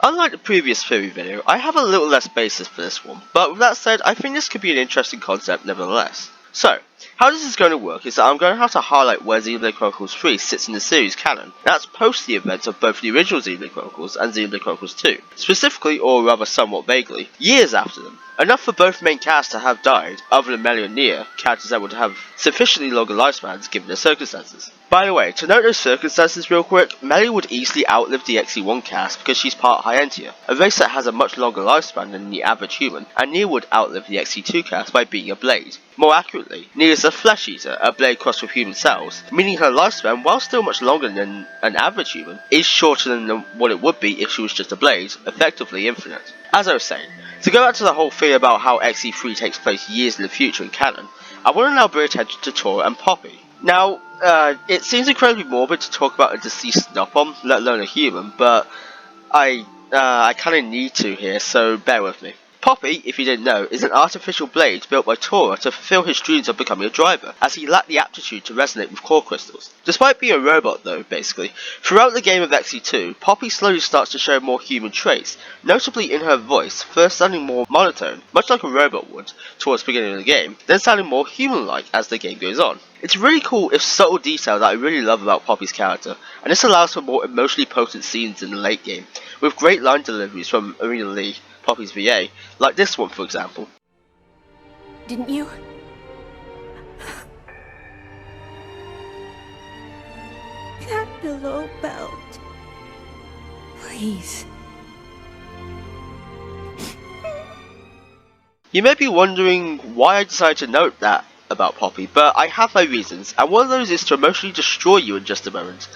Unlike the previous theory video, I have a little less basis for this one, but with that said, I think this could be an interesting concept nevertheless. So, how this is going to work is that I'm going to have to highlight where Xenoblade Chronicles 3 sits in the series canon. That's post the events of both the original Xenoblade Chronicles and Xenoblade Chronicles 2. Specifically, or rather somewhat vaguely, years after them. Enough for both main casts to have died, other than Melly and Nia, characters that would have sufficiently longer lifespans given their circumstances. By the way, to note those circumstances real quick, Melly would easily outlive the XE1 cast because she's part Hyentia, a race that has a much longer lifespan than the average human, and Nia would outlive the XE2 cast by being a blade. More accurately, Nia is a flesh eater, a blade crossed with human cells, meaning her lifespan, while still much longer than an average human, is shorter than what it would be if she was just a blade, effectively infinite. As I was saying, to go back to the whole thing about how XE3 takes place years in the future in canon, I want to now bring attention to Tora and Poppi. Now, it seems incredibly morbid to talk about a deceased Nopon, let alone a human, but I kinda need to here, so bear with me. Poppi, if you didn't know, is an artificial blade built by Tora to fulfill his dreams of becoming a driver, as he lacked the aptitude to resonate with core crystals. Despite being a robot though, basically, throughout the game of XE2, Poppi slowly starts to show more human traits, notably in her voice, first sounding more monotone, much like a robot would, towards the beginning of the game, then sounding more human-like as the game goes on. It's really cool if subtle detail that I really love about Poppi's character, and this allows for more emotionally potent scenes in the late game, with great line deliveries from Arena Lee, Poppi's VA, like this one for example. Didn't you? That pillow belt. Please. You may be wondering why I decided to note that about Poppi, but I have my reasons, and one of those is to emotionally destroy you in just a moment.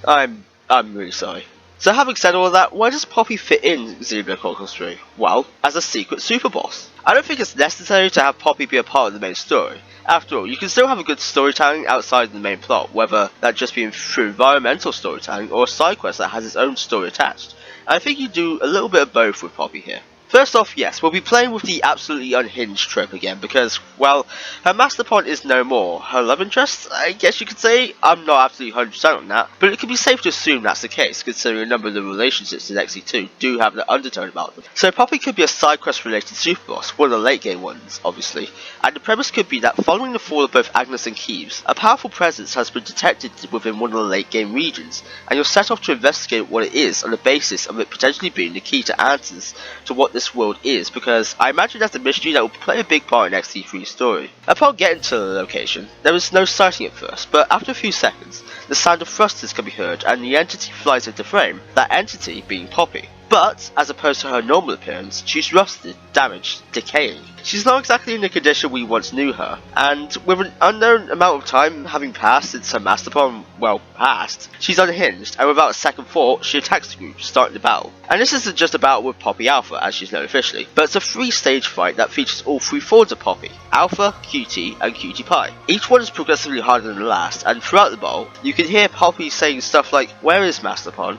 I'm really sorry. So having said all of that, where does Poppi fit in Xenoblade Chronicles 3? Well, as a secret super boss. I don't think it's necessary to have Poppi be a part of the main story. After all, you can still have a good storytelling outside of the main plot, whether that just being through environmental storytelling or a side quest that has its own story attached. And I think you do a little bit of both with Poppi here. First off, yes, we'll be playing with the absolutely unhinged trope again because, well, her Masterpon is no more. Her love interest, I guess you could say. I'm not absolutely 100% on that, but it can be safe to assume that's the case, considering a number of the relationships in XE2 do have the undertone about them. So Poppi could be a side quest related super boss, one of the late game ones, obviously, and the premise could be that following the fall of both Agnes and Keeves, a powerful presence has been detected within one of the late game regions, and you're set off to investigate what it is on the basis of it potentially being the key to answers to what this world is, because I imagine that's a mystery that will play a big part in XE3's story. Upon getting to the location, there was no sighting at first, but after a few seconds, the sound of thrusters can be heard and the entity flies into frame, that entity being Poppi. But, as opposed to her normal appearance, she's rusted, damaged, decaying. She's not exactly in the condition we once knew her, and with an unknown amount of time having passed since her Masterpon, well, passed, she's unhinged, and without a second thought, she attacks the group, starting the battle. And this isn't just a battle with Poppi Alpha, as she's known officially, but it's a 3-stage fight that features all 3 forms of Poppi, Alpha, QT, and QT Pi. Each one is progressively harder than the last, and throughout the battle, you can hear Poppi saying stuff like, "Where is Masterpon?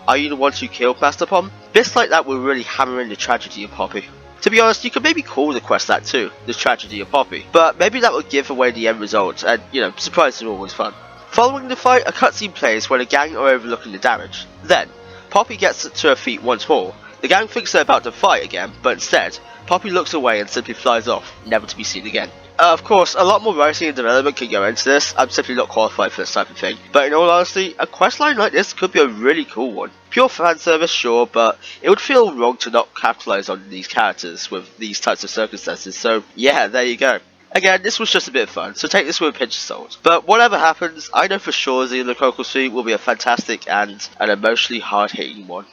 Are you the one who killed Masterpon?" Bits like that will really hammer in the tragedy of Poppi. To be honest, you could maybe call the quest that too, the tragedy of Poppi, but maybe that would give away the end result, and surprises are always fun. Following the fight, a cutscene plays where the gang are overlooking the damage. Then, Poppi gets to her feet once more. The gang thinks they're about to fight again, but instead, Poppi looks away and simply flies off, never to be seen again. Of course, a lot more writing and development can go into this. I'm simply not qualified for this type of thing. But in all honesty, a questline like this could be a really cool one. Pure fan service, sure, but it would feel wrong to not capitalize on these characters with these types of circumstances. So yeah, there you go. Again, this was just a bit of fun, so take this with a pinch of salt. But whatever happens, I know for sure Xenoblade Chronicles 3 will be a fantastic and an emotionally hard-hitting one.